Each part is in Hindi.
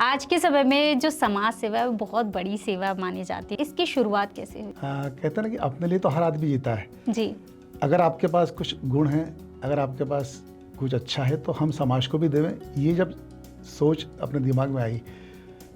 आज के समय में जो समाज सेवा है वो बहुत बड़ी सेवा मानी जाती है। इसकी शुरुआत कैसे हुई? कहते हैं ना कि अपने लिए तो हर आदमी जीता है। जी। अगर आपके पास कुछ गुण हैं, अगर आपके पास कुछ अच्छा है तो हम समाज को भी देवें। ये जब सोच अपने दिमाग में आई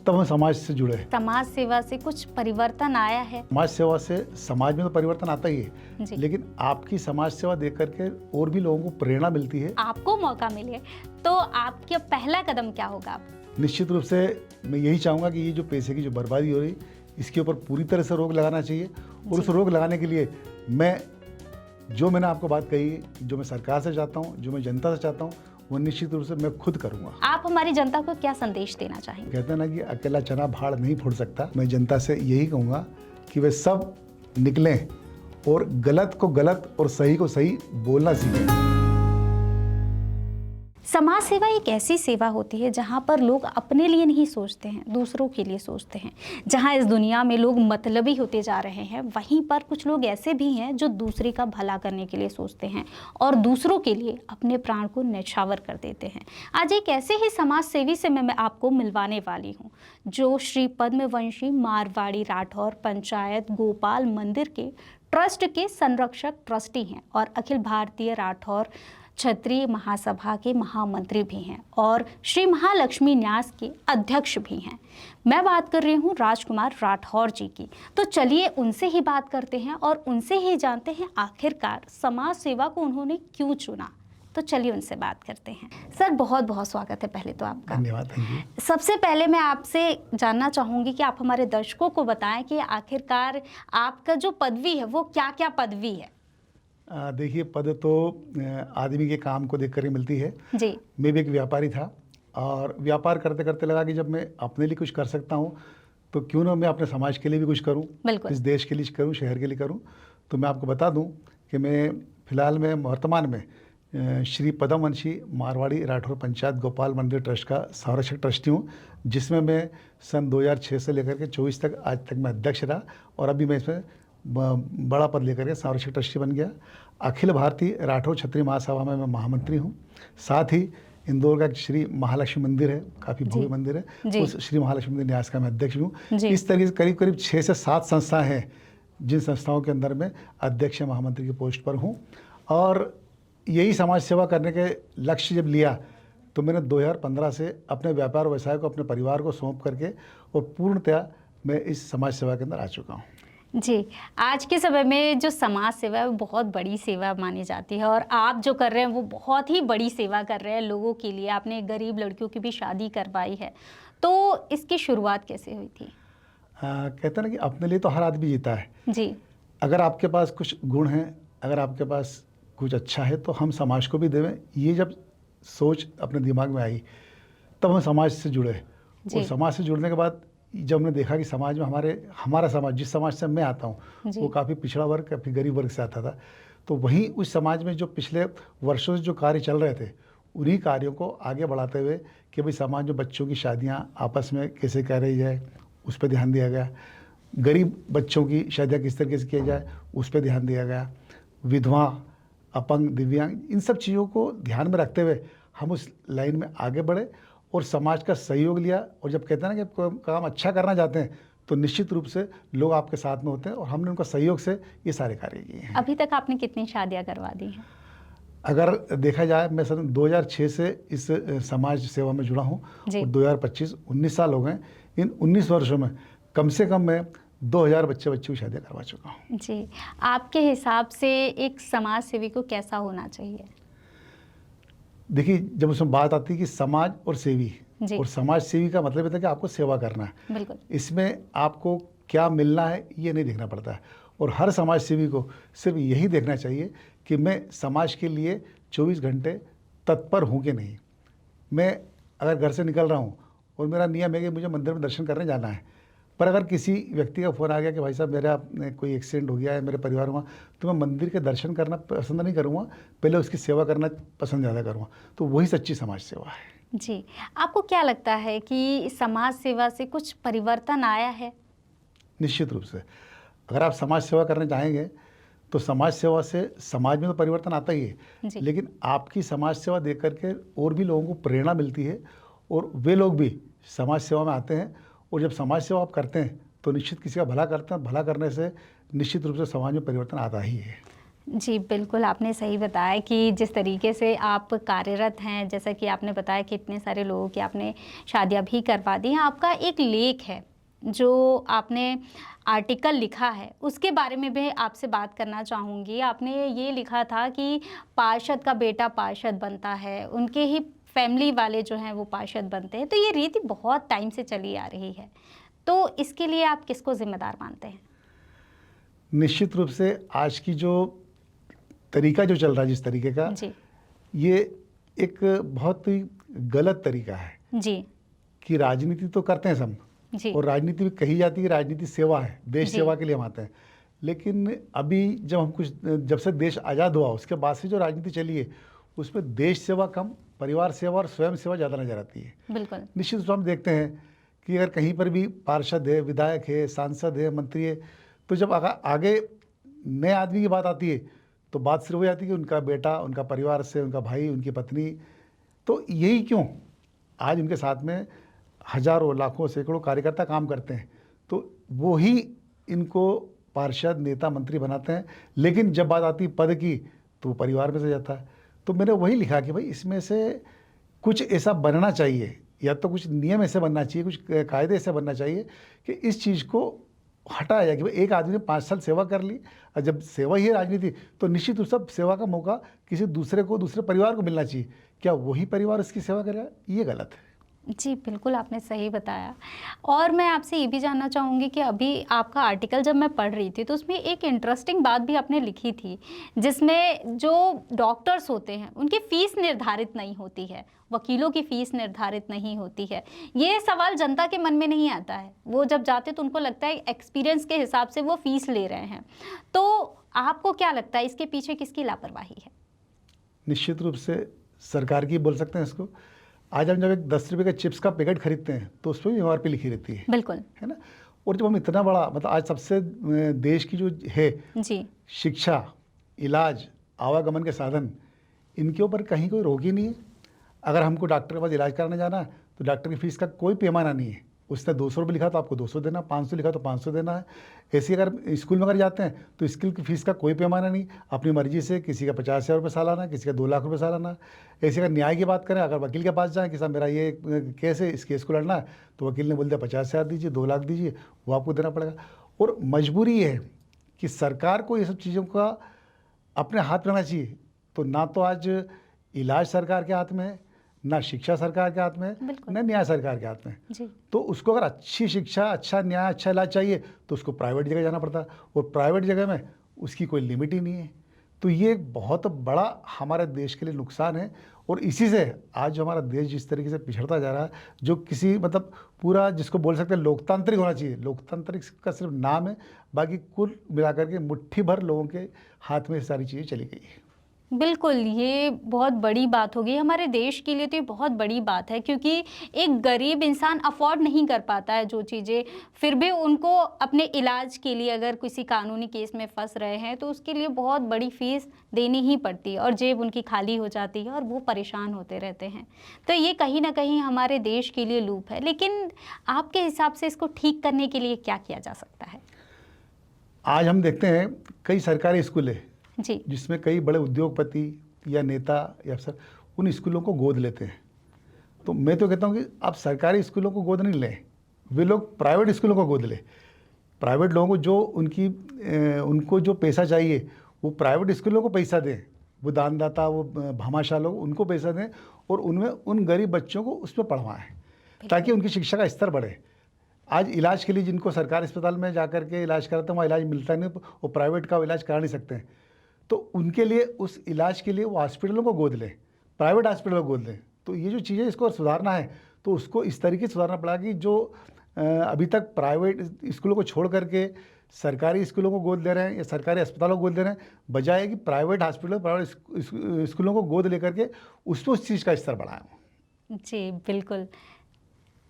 तब हम समाज से जुड़े। समाज सेवा से कुछ परिवर्तन आया है? समाज सेवा से समाज में तो परिवर्तन आता ही है, जी। लेकिन आपकी समाज सेवा देख करके और भी लोगों को प्रेरणा मिलती है। आपको मौका मिले तो आपका पहला कदम क्या होगा? निश्चित रूप से मैं यही चाहूँगा कि ये जो पैसे की जो बर्बादी हो रही इसके ऊपर पूरी तरह से रोक लगाना चाहिए। और उस रोक लगाने के लिए मैंने आपको बात कही, जो मैं सरकार से चाहता हूँ, जो मैं जनता से चाहता हूँ, वो निश्चित रूप से मैं खुद करूँगा। आप हमारी जनता को क्या संदेश देना चाहेंगे? कहते हैं ना कि अकेला चना भाड़ नहीं फोड़ सकता। मैं जनता से यही कहूँगा कि वे सब निकलें और गलत को गलत और सही को सही बोलना सीखें। समाज सेवा एक ऐसी सेवा होती है जहाँ पर लोग अपने लिए नहीं सोचते हैं, दूसरों के लिए सोचते हैं। जहाँ इस दुनिया में लोग मतलबी होते जा रहे हैं, वहीं पर कुछ लोग ऐसे भी हैं जो दूसरे का भला करने के लिए सोचते हैं और दूसरों के लिए अपने प्राण को न्यौछावर कर देते हैं। आज एक ऐसे ही समाज सेवी से मैं आपको मिलवाने वाली हूँ, जो श्री पद्मवंशी मारवाड़ी राठौर पंचायत गोपाल मंदिर के ट्रस्ट के संरक्षक ट्रस्टी हैं और अखिल भारतीय राठौर क्षत्रिय महासभा के महामंत्री भी हैं और श्री महालक्ष्मी न्यास के अध्यक्ष भी हैं। मैं बात कर रही हूँ राजकुमार राठौर जी की। तो चलिए उनसे ही बात करते हैं और उनसे ही जानते हैं आखिरकार समाज सेवा को उन्होंने क्यों चुना। तो चलिए उनसे बात करते हैं। सर, बहुत बहुत स्वागत है पहले तो आपका। धन्यवाद। सबसे पहले मैं आपसे जानना चाहूँगी कि आप हमारे दर्शकों को बताएं कि आखिरकार आपका जो पदवी है वो क्या क्या पदवी है? देखिए, पद तो आदमी के काम को देख कर ही मिलती है। जी। मैं भी एक व्यापारी था और व्यापार करते करते लगा कि जब मैं अपने लिए कुछ कर सकता हूँ तो क्यों ना मैं अपने समाज के लिए भी कुछ करूँ, इस देश के लिए करूँ, शहर के लिए करूँ। तो मैं आपको बता दूँ कि मैं फिलहाल में वर्तमान में श्री पद्मवंशी मारवाड़ी राठौर पंचायत गोपाल मंदिर ट्रस्ट का संरक्षक ट्रस्टी हूँ, जिसमें मैं सन 2006 से लेकर के 24 तक आज तक मैं अध्यक्ष रहा और अभी मैं इसमें बड़ा पद लेकर के संरक्षक ट्रस्टी बन गया। अखिल भारतीय राठौर क्षत्रिय महासभा में मैं महामंत्री हूँ। साथ ही इंदौर का एक श्री महालक्ष्मी मंदिर है, काफ़ी भव्य मंदिर है, उस श्री महालक्ष्मी मंदिर न्यास का मैं अध्यक्ष हूँ। इस तरीके से करीब करीब 6 से 7 संस्थाएं हैं जिन संस्थाओं के अंदर मैं अध्यक्ष महामंत्री की पोस्ट पर हूँ। और यही समाज सेवा करने के लक्ष्य जब लिया तो मैंने 2015 से अपने व्यापार व्यवसाय को अपने परिवार को सौंप करके और पूर्णतया मैं इस समाज सेवा के अंदर आ चुका हूँ। जी, आज के समय में जो समाज सेवा है वो बहुत बड़ी सेवा मानी जाती है और आप जो कर रहे हैं वो बहुत ही बड़ी सेवा कर रहे हैं लोगों के लिए। आपने गरीब लड़कियों की भी शादी करवाई है, तो इसकी शुरुआत कैसे हुई थी? कहते हैं ना कि अपने लिए तो हर आदमी जीता है। जी। अगर आपके पास कुछ गुण हैं, अगर आपके पास कुछ अच्छा है तो हम समाज को भी देवें। ये जब सोच अपने दिमाग में आई तब हम समाज से जुड़े और समाज से जुड़ने के बाद जब हमने देखा कि समाज में हमारा समाज, जिस समाज से मैं आता हूँ, वो काफ़ी पिछड़ा वर्ग, काफ़ी गरीब वर्ग से आता था। तो वहीं उस समाज में जो पिछले वर्षों से जो कार्य चल रहे थे, उन्हीं कार्यों को आगे बढ़ाते हुए कि भाई समाज में बच्चों की शादियाँ आपस में कैसे कर रही जाए, उस पर ध्यान दिया गया। गरीब बच्चों की शादियाँ किस तरीके से किया जाए, उस पर ध्यान दिया गया। विधवा, अपंग, दिव्यांग, इन सब चीज़ों को ध्यान में रखते हुए हम उस लाइन में आगे बढ़े और समाज का सहयोग लिया। और जब कहते हैं ना कि कोई काम अच्छा करना चाहते हैं तो निश्चित रूप से लोग आपके साथ में होते हैं और हमने उनका सहयोग से ये सारे कार्य किए हैं। अभी तक आपने कितनी शादियां करवा दी हैं? अगर देखा जाए, मैं सन 2006 से इस समाज सेवा में जुड़ा हूँ और 2025 19 साल हो गए। इन 19 वर्षों में कम से कम मैं 2000 बच्चों की शादियाँ करवा चुका हूँ। जी, आपके हिसाब से एक समाज सेवी को कैसा होना चाहिए? देखिए, जब उसमें बात आती है कि समाज और सेवी, और समाज सेवी का मतलब है कि आपको सेवा करना है। बिल्कुल। इसमें आपको क्या मिलना है ये नहीं देखना पड़ता है और हर समाज सेवी को सिर्फ यही देखना चाहिए कि मैं समाज के लिए 24 घंटे तत्पर हूँ कि नहीं। मैं अगर घर से निकल रहा हूँ और मेरा नियम है कि मुझे मंदिर में दर्शन करने जाना है, पर अगर किसी व्यक्ति का फ़ोन आ गया कि भाई साहब मेरा कोई एक्सीडेंट हो गया है, मेरे परिवार में, तो मैं मंदिर के दर्शन करना पसंद नहीं करूँगा, पहले उसकी सेवा करना पसंद ज़्यादा करूँगा। तो वही सच्ची समाज सेवा है। जी, आपको क्या लगता है कि समाज सेवा से कुछ परिवर्तन आया है? निश्चित रूप से अगर आप समाज सेवा करने चाहेंगे तो समाज सेवा से समाज में तो परिवर्तन आता ही है, लेकिन आपकी समाज सेवा देख करके और भी लोगों को प्रेरणा मिलती है और वे लोग भी समाज सेवा में आते हैं, और जब समाज सेवा आप करते हैं तो निश्चित किसी का भला करते हैं। भला करने से निश्चित रूप से समाज में परिवर्तन आता ही है। जी, बिल्कुल आपने सही बताया कि जिस तरीके से आप कार्यरत हैं, जैसा कि आपने बताया कि इतने सारे लोगों की आपने शादियां भी करवा दी हैं। आपका एक लेख है जो आपने आर्टिकल लिखा है, उसके बारे में भी आपसे बात करना चाहूँगी। आपने ये लिखा था कि पार्षद का बेटा पार्षद बनता है, उनके ही फैमिली वाले जो हैं वो पार्षद बनते हैं। तो ये रीति बहुत टाइम से चली आ रही है, तो इसके लिए आप किसको जिम्मेदार मानते हैं? निश्चित रूप से आज की जो तरीका जो चल रहा है, जिस तरीके का जी। ये एक बहुत ही गलत तरीका है जी। कि राजनीति तो करते हैं सब जी। और राजनीति भी कही जाती है कि राजनीति सेवा है, देश सेवा के लिए हम आते हैं। लेकिन अभी जब से देश आज़ाद हुआ उसके बाद से जो राजनीति चली है उसमें देश सेवा कम, परिवार सेवा और स्वयं सेवा ज़्यादा नजर आती है। बिल्कुल। निश्चित रूप से हम देखते हैं कि अगर कहीं पर भी पार्षद है, विधायक है, सांसद है, मंत्री है, तो जब आगे नए आदमी की बात आती है तो बात सिर्फ हो जाती है कि उनका बेटा, उनका परिवार से, उनका भाई, उनकी पत्नी। तो यही क्यों आज उनके साथ में हजारों, लाखों, सैकड़ों कार्यकर्ता काम करते हैं, तो वो ही इनको पार्षद, नेता, मंत्री बनाते हैं। लेकिन जब बात आती है पद की तो वो परिवार में से जाता है। तो मैंने वही लिखा कि भाई इसमें से कुछ ऐसा बनना चाहिए, या तो कुछ नियम ऐसे बनना चाहिए, कुछ कायदे ऐसे बनना चाहिए कि इस चीज़ को हटाया जाए कि भाई एक आदमी ने 5 साल सेवा कर ली, और जब सेवा ही है राजनीति तो निश्चित रूप से सेवा का मौका किसी दूसरे परिवार को मिलना चाहिए। क्या वही परिवार उसकी सेवा करेगा? ये गलत है। जी, बिल्कुल आपने सही बताया। और मैं आपसे ये भी जानना चाहूँगी कि अभी आपका आर्टिकल जब मैं पढ़ रही थी तो उसमें एक इंटरेस्टिंग बात भी आपने लिखी थी, जिसमें जो डॉक्टर्स होते हैं उनकी फ़ीस निर्धारित नहीं होती है, वकीलों की फ़ीस निर्धारित नहीं होती है। ये सवाल जनता के मन में नहीं आता है। वो जब जाते तो उनको लगता है एक्सपीरियंस के हिसाब से वो फ़ीस ले रहे हैं। तो आपको क्या लगता है इसके पीछे किसकी लापरवाही है? निश्चित रूप से सरकार की बोल सकते हैं इसको। आज हम जब एक 10 रुपये का चिप्स का पैकेट खरीदते हैं तो उस पर भी MRP लिखी रहती है। बिल्कुल। है ना? और जब हम इतना बड़ा मतलब आज सबसे देश की जो है जी। शिक्षा, इलाज, आवागमन के साधन, इनके ऊपर कहीं कोई रोक ही नहीं है। अगर हमको डॉक्टर के पास इलाज कराने जाना है तो डॉक्टर की फीस का कोई पैमाना नहीं है। उसने 200 रुपये लिखा तो आपको 200 देना, 500 लिखा तो 500 देना है। ऐसे अगर स्कूल में अगर जाते हैं तो स्कूल की फीस का कोई पैमाना नहीं, अपनी मर्जी से किसी का 50,000 रुपये सालाना, किसी का 2 लाख रुपये सालाना। ऐसे अगर न्याय की बात करें, अगर वकील के पास जाएँ कि साहब मेरा ये केस है, इस केस को लड़ना है, तो वकील ने बोल दिया 50,000 दीजिए, 2 लाख दीजिए, वो आपको देना पड़ेगा। और मजबूरी है कि सरकार को ये सब चीज़ों का अपने हाथ में रहना चाहिए। तो ना तो आज इलाज सरकार के हाथ में है, ना शिक्षा सरकार के हाथ में है, ना न्याय सरकार के हाथ में है। तो उसको अगर अच्छी शिक्षा, अच्छा न्याय, अच्छा इलाज चाहिए तो उसको प्राइवेट जगह जाना पड़ता है, और प्राइवेट जगह में उसकी कोई लिमिट ही नहीं है। तो ये एक बहुत बड़ा हमारे देश के लिए नुकसान है। और इसी से आज जो हमारा देश जिस तरीके से पिछड़ता जा रहा है, जो किसी मतलब पूरा जिसको बोल सकते हैं लोकतांत्रिक होना चाहिए, लोकतांत्रिक का सिर्फ नाम है, बाकी कुल मिलाकर के मुट्ठी भर लोगों के हाथ में सारी चीज़ें चली गई है। बिल्कुल, ये बहुत बड़ी बात होगी हमारे देश के लिए। तो ये बहुत बड़ी बात है क्योंकि एक गरीब इंसान अफोर्ड नहीं कर पाता है जो चीज़ें, फिर भी उनको अपने इलाज के लिए अगर किसी कानूनी केस में फंस रहे हैं तो उसके लिए बहुत बड़ी फ़ीस देनी ही पड़ती है और जेब उनकी खाली हो जाती है और वो परेशान होते रहते हैं। तो ये कहीं ना कहीं हमारे देश के लिए लूप है। लेकिन आपके हिसाब से इसको ठीक करने के लिए क्या किया जा सकता है? आज हम देखते हैं कई सरकारी स्कूल है जी, जिसमें कई बड़े उद्योगपति या नेता या अफसर उन स्कूलों को गोद लेते हैं। तो मैं तो कहता हूँ कि आप सरकारी स्कूलों को गोद नहीं लें, वे लोग प्राइवेट स्कूलों को गोद लें। प्राइवेट लोगों को जो उनको जो पैसा चाहिए वो प्राइवेट स्कूलों को पैसा दें, वो दानदाता, वो भामाशाह लोग उनको पैसा दें और उनमें उन गरीब बच्चों को उसमें पढ़वाएं ताकि उनकी शिक्षा का स्तर बढ़े। आज इलाज के लिए जिनको सरकारी अस्पताल में जाकर के इलाज कराते हैं वहाँ इलाज मिलता नहीं, वो प्राइवेट का इलाज करा नहीं सकते हैं। तो उनके लिए उस इलाज के लिए वो हॉस्पिटलों को गोद लें, प्राइवेट हॉस्पिटलों को गोद लें। तो ये जो चीज़ें इसको सुधारना है तो उसको इस तरीके से सुधारना पड़ा कि जो अभी तक प्राइवेट स्कूलों को छोड़ करके सरकारी स्कूलों को गोद ले रहे हैं या सरकारी अस्पतालों को गोद ले रहे हैं, बजाय कि प्राइवेट हॉस्पिटलों, प्राइवेट स्कूलों को गोद लेकर के उसको उस चीज़ का स्तर बढ़ाएं। जी बिल्कुल।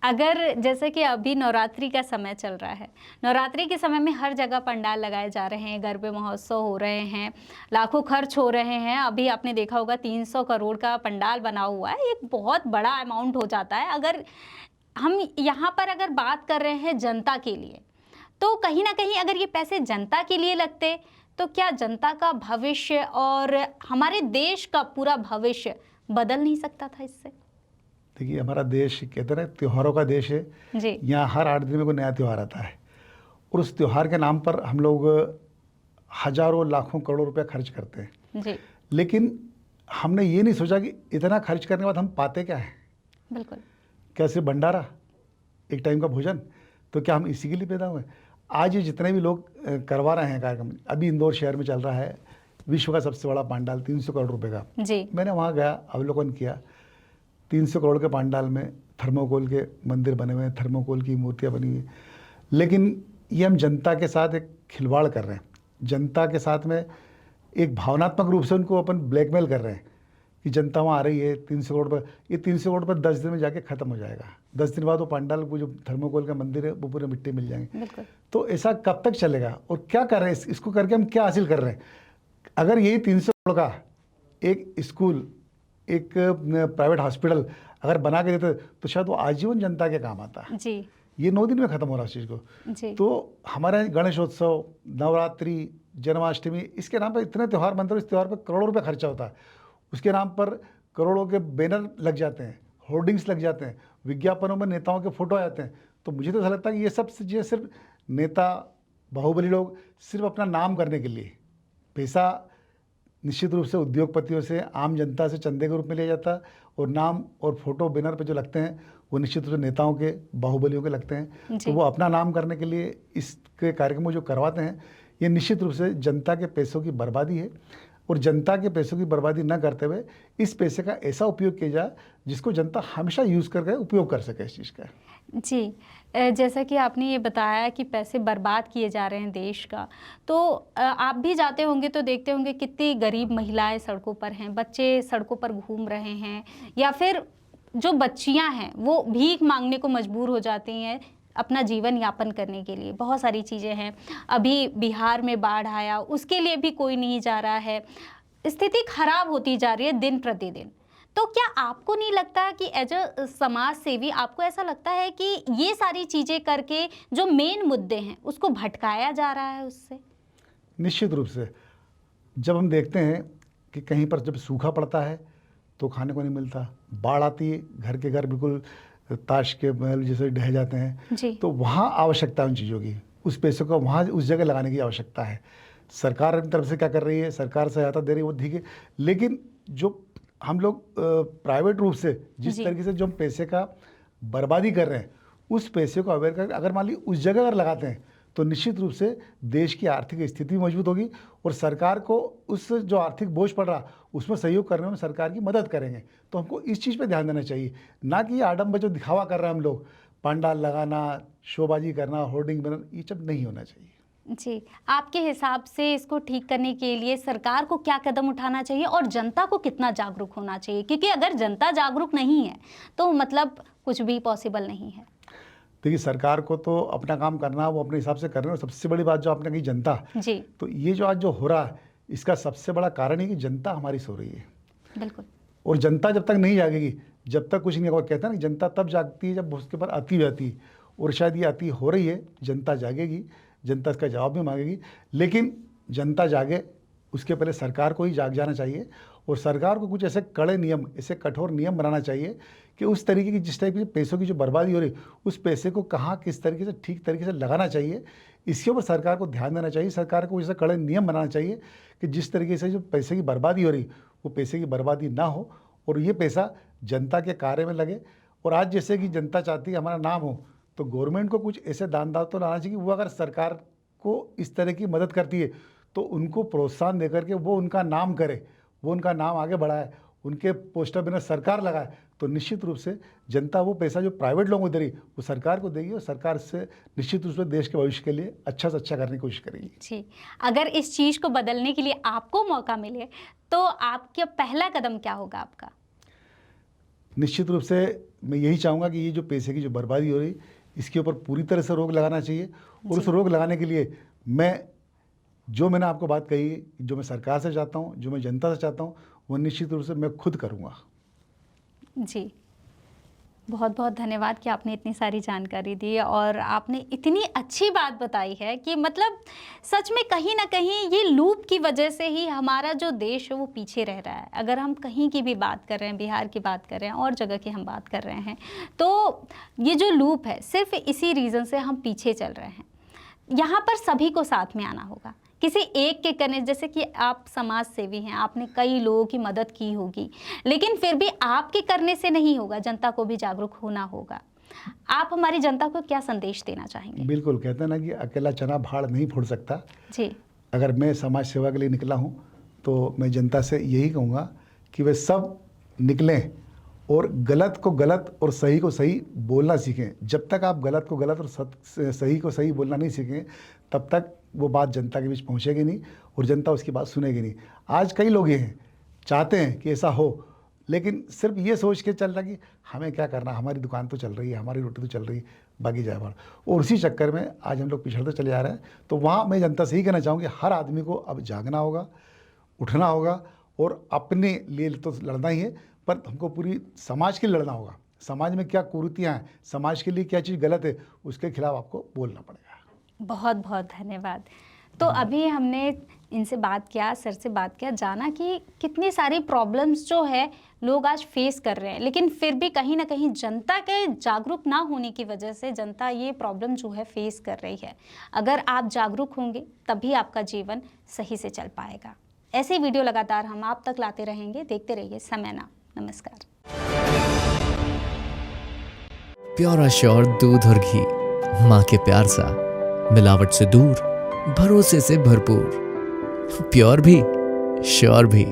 अगर जैसे कि अभी नवरात्रि का समय चल रहा है, नवरात्रि के समय में हर जगह पंडाल लगाए जा रहे हैं, गरबे महोत्सव हो रहे हैं, लाखों खर्च हो रहे हैं। अभी आपने देखा होगा 300 करोड़ का पंडाल बना हुआ है, एक बहुत बड़ा अमाउंट हो जाता है। अगर हम यहाँ पर अगर बात कर रहे हैं जनता के लिए, तो कहीं ना कहीं अगर ये पैसे जनता के लिए लगते तो क्या जनता का भविष्य और हमारे देश का पूरा भविष्य बदल नहीं सकता था इससे? देखिए, हमारा देश कहते हैं ना त्योहारों का देश है जी। यहाँ हर 8 दिन में कोई नया त्यौहार आता है और उस त्यौहार के नाम पर हम लोग हजारों लाखों करोड़ों रुपए खर्च करते हैं जी। लेकिन हमने ये नहीं सोचा कि इतना खर्च करने के बाद हम पाते क्या है। बिल्कुल। क्या सिर्फ भंडारा, एक टाइम का भोजन, तो क्या हम इसी के लिए पैदा हुए? आज ये जितने भी लोग करवा रहे हैं कार्यक्रम, अभी इंदौर शहर में चल रहा है विश्व का सबसे बड़ा पांडाल 300 करोड़ रुपए का। जी। मैंने वहाँ गया, अवलोकन किया। 300 करोड़ के पांडाल में थर्मोकोल के मंदिर बने हुए हैं, थर्मोकोल की मूर्तियाँ बनी हुई, लेकिन ये हम जनता के साथ एक खिलवाड़ कर रहे हैं। जनता के साथ में एक भावनात्मक रूप से उनको अपन ब्लैकमेल कर रहे हैं कि जनता वहाँ आ रही है 300 करोड़ पर, ये 300 करोड़ पर 10 दिन में जाके ख़त्म हो जाएगा। 10 दिन बाद वो पांडाल, वो जो थर्मोकोल का मंदिर है, वो पूरे मिट्टी मिल जाएंगे। बिल्कुल। तो ऐसा कब तक चलेगा और क्या कर रहे हैं? इसको करके हम क्या हासिल कर रहे हैं? अगर यही 300 करोड़ का एक स्कूल, एक प्राइवेट हॉस्पिटल अगर बना के देते तो शायद वो आजीवन जनता के काम आता। जी। ये 9 दिन में ख़त्म हो रहा है उस चीज़ को। जी। तो हमारे गणेशोत्सव, नवरात्रि, जन्माष्टमी, इसके नाम पर इतने त्यौहार बनते हैं, इस त्यौहार पर करोड़ों रुपए खर्चा होता है। उसके नाम पर करोड़ों के बैनर लग जाते हैं, होर्डिंग्स लग जाते हैं, विज्ञापनों में नेताओं के फोटो आ जाते हैं। तो मुझे तो ऐसा लगता है कि ये सब चीज़ें सिर्फ नेता, बाहुबली लोग सिर्फ अपना नाम करने के लिए, पैसा निश्चित रूप से उद्योगपतियों से, आम जनता से चंदे के रूप में लिया जाता है और नाम और फोटो बैनर पे जो लगते हैं वो निश्चित रूप से नेताओं के, बाहुबलियों के लगते हैं। तो वो अपना नाम करने के लिए इसके कार्यक्रम जो करवाते हैं, ये निश्चित रूप से जनता के पैसों की बर्बादी है और जनता के पैसों की बर्बादी न करते हुए इस पैसे का ऐसा उपयोग किया जाए जिसको जनता हमेशा यूज़ करके उपयोग कर सके इस चीज़ का। जी, जैसा कि आपने ये बताया कि पैसे बर्बाद किए जा रहे हैं देश का, तो आप भी जाते होंगे तो देखते होंगे कितनी गरीब महिलाएं सड़कों पर हैं, बच्चे सड़कों पर घूम रहे हैं, या फिर जो बच्चियां हैं वो भीख मांगने को मजबूर हो जाती हैं अपना जीवन यापन करने के लिए। बहुत सारी चीज़ें हैं। अभी बिहार में बाढ़ आया, उसके लिए भी कोई नहीं जा रहा है। स्थिति खराब होती जा रही है दिन प्रतिदिन। तो क्या आपको नहीं लगता कि एज अ समाज सेवी आपको ऐसा लगता है कि ये सारी चीज़ें करके जो मेन मुद्दे हैं उसको भटकाया जा रहा है उससे? निश्चित रूप से जब हम देखते हैं कि कहीं पर जब सूखा पड़ता है तो खाने को नहीं मिलता, बाढ़ आती है, घर के घर बिल्कुल ताश के महल जैसे ढह जाते हैं जी। तो वहाँ आवश्यकता है उन चीज़ों की, उस पैसों को वहाँ उस जगह लगाने की आवश्यकता है। सरकार अपनी तरफ से क्या कर रही है? सरकार सहायता दे रही है, वो ठीक है, लेकिन जो हम लोग प्राइवेट रूप से जिस तरीके से जो हम पैसे का बर्बादी कर रहे हैं, उस पैसे को अवेयर कर अगर मान ली उस जगह अगर लगाते हैं तो निश्चित रूप से देश की आर्थिक स्थिति मजबूत होगी और सरकार को उस जो आर्थिक बोझ पड़ रहा उसमें सहयोग करने में सरकार की मदद करेंगे। तो हमको इस चीज़ पे ध्यान देना चाहिए, ना कि ये आडम्बर जो दिखावा कर रहे हैं हम लोग, पंडाल लगाना, शोबाजी करना, होर्डिंग बनाना, ये सब नहीं होना चाहिए। जी, आपके हिसाब से इसको ठीक करने के लिए सरकार को क्या कदम उठाना चाहिए और जनता को कितना जागरूक होना चाहिए? क्योंकि अगर जनता जागरूक नहीं है तो मतलब कुछ भी पॉसिबल नहीं है। देखिए, सरकार को तो अपना काम करना, वो अपने हिसाब से कर रहे हैं। और सबसे बड़ी बात जो आपने कही जनता, जी, तो ये जो आज जो हो रहा है इसका सबसे बड़ा कारण है कि जनता हमारी सो रही है। बिल्कुल। और जनता जब तक नहीं जागेगी, जब तक कुछ नहीं होगा। कहते हैं ना, जनता तब जागती है जब उसके ऊपर अति जाती है, और शायद ये अति हो रही है। जनता जागेगी, जनता इसका जवाब भी मांगेगी, लेकिन जनता जागे उसके पहले सरकार को ही जाग जाना चाहिए और सरकार को कुछ ऐसे कड़े नियम, ऐसे कठोर नियम बनाना चाहिए कि उस तरीके की, जिस टाइप की पैसों की जो बर्बादी हो रही उस पैसे को कहाँ किस तरीके से ठीक तरीके से लगाना चाहिए, इसके ऊपर सरकार को ध्यान देना चाहिए। सरकार को ऐसे कड़े नियम बनाना चाहिए कि जिस तरीके से जो पैसे की बर्बादी हो रही वो पैसे की बर्बादी ना हो और ये पैसा जनता के कार्य में लगे। और आज जैसे कि जनता चाहती है हमारा नाम हो, तो गवर्नमेंट को कुछ ऐसे दान तो लाना चाहिए कि वो अगर सरकार को इस तरह की मदद करती है तो उनको प्रोत्साहन देकर के वो उनका नाम करे, वो उनका नाम आगे बढ़ाए, उनके पोस्टर बैनर सरकार लगाए, तो निश्चित रूप से जनता वो पैसा जो प्राइवेट लोगों को दे रही वो सरकार को देगी और सरकार से निश्चित रूप से देश के भविष्य के लिए अच्छा से अच्छा करने की कोशिश करेगी। जी, अगर इस चीज़ को बदलने के लिए आपको मौका मिले तो आपका पहला कदम क्या होगा आपका? निश्चित रूप से मैं यही चाहूँगा कि ये जो पैसे की जो बर्बादी हो रही इसके ऊपर पूरी तरह से रोक लगाना चाहिए। और उस रोक लगाने के लिए मैंने आपको बात कही, जो मैं सरकार से चाहता हूँ, जो मैं जनता से चाहता हूँ, वो निश्चित रूप से मैं खुद करूँगा। जी, बहुत बहुत धन्यवाद कि आपने इतनी सारी जानकारी दी और आपने इतनी अच्छी बात बताई है कि मतलब सच में कहीं ना कहीं ये लूप की वजह से ही हमारा जो देश है वो पीछे रह रहा है। अगर हम कहीं की भी बात कर रहे हैं, बिहार की बात कर रहे हैं और जगह की हम बात कर रहे हैं, तो ये जो लूप है सिर्फ इसी रीज़न से हम पीछे चल रहे हैं। यहाँ पर सभी को साथ में आना होगा, किसी एक के करने, जैसे कि आप समाज सेवी हैं, आपने कई लोगों की मदद की होगी, लेकिन फिर भी आपके करने से नहीं होगा, जनता को भी जागरूक होना होगा। आप हमारी जनता को क्या संदेश देना चाहेंगे? बिल्कुल, कहते हैं ना कि अकेला चना भाड़ नहीं फोड़ सकता जी। अगर मैं समाज सेवा के लिए निकला हूँ तो मैं जनता से यही कहूँगा कि वे सब निकलें और गलत को गलत और सही को सही बोलना सीखें। जब तक आप गलत को गलत और सही को सही बोलना नहीं सीखें, तब तक वो बात जनता के बीच पहुंचेगी नहीं और जनता उसकी बात सुनेगी नहीं। आज कई लोग ये हैं, चाहते हैं कि ऐसा हो, लेकिन सिर्फ ये सोच के चल रहा कि हमें क्या करना, हमारी दुकान तो चल रही है, हमारी रोटी तो चल रही है, बाकी जाए बाहर, और उसी चक्कर में आज हम लोग पिछड़ते चले जा रहे हैं। तो वहाँ मैं जनता से ही कहना चाहूँगी, हर आदमी को अब जागना होगा, उठना होगा और अपने लिए तो लड़ना ही है, पर हमको पूरी समाज के लिए लड़ना होगा। समाज में क्या कुरीतियाँ हैं, समाज के लिए क्या चीज़ गलत है, उसके खिलाफ आपको बोलना पड़ेगा। बहुत बहुत धन्यवाद। तो अभी हमने इनसे बात किया, सर से बात किया, जाना कि कितनी सारी प्रॉब्लम्स जो है लोग आज फेस कर रहे हैं, लेकिन फिर भी कहीं ना कहीं जनता के जागरूक ना होने की वजह से जनता ये प्रॉब्लम जो है फेस कर रही है। अगर आप जागरूक होंगे तभी आपका जीवन सही से चल पाएगा। ऐसे वीडियो लगातार हम आप तक लाते रहेंगे। देखते रहिए समय नाम। नमस्कार। प्योर श्योर दूध और घी, माँ के प्यार सा, मिलावट से दूर, भरोसे से भरपूर, प्योर भी श्योर भी।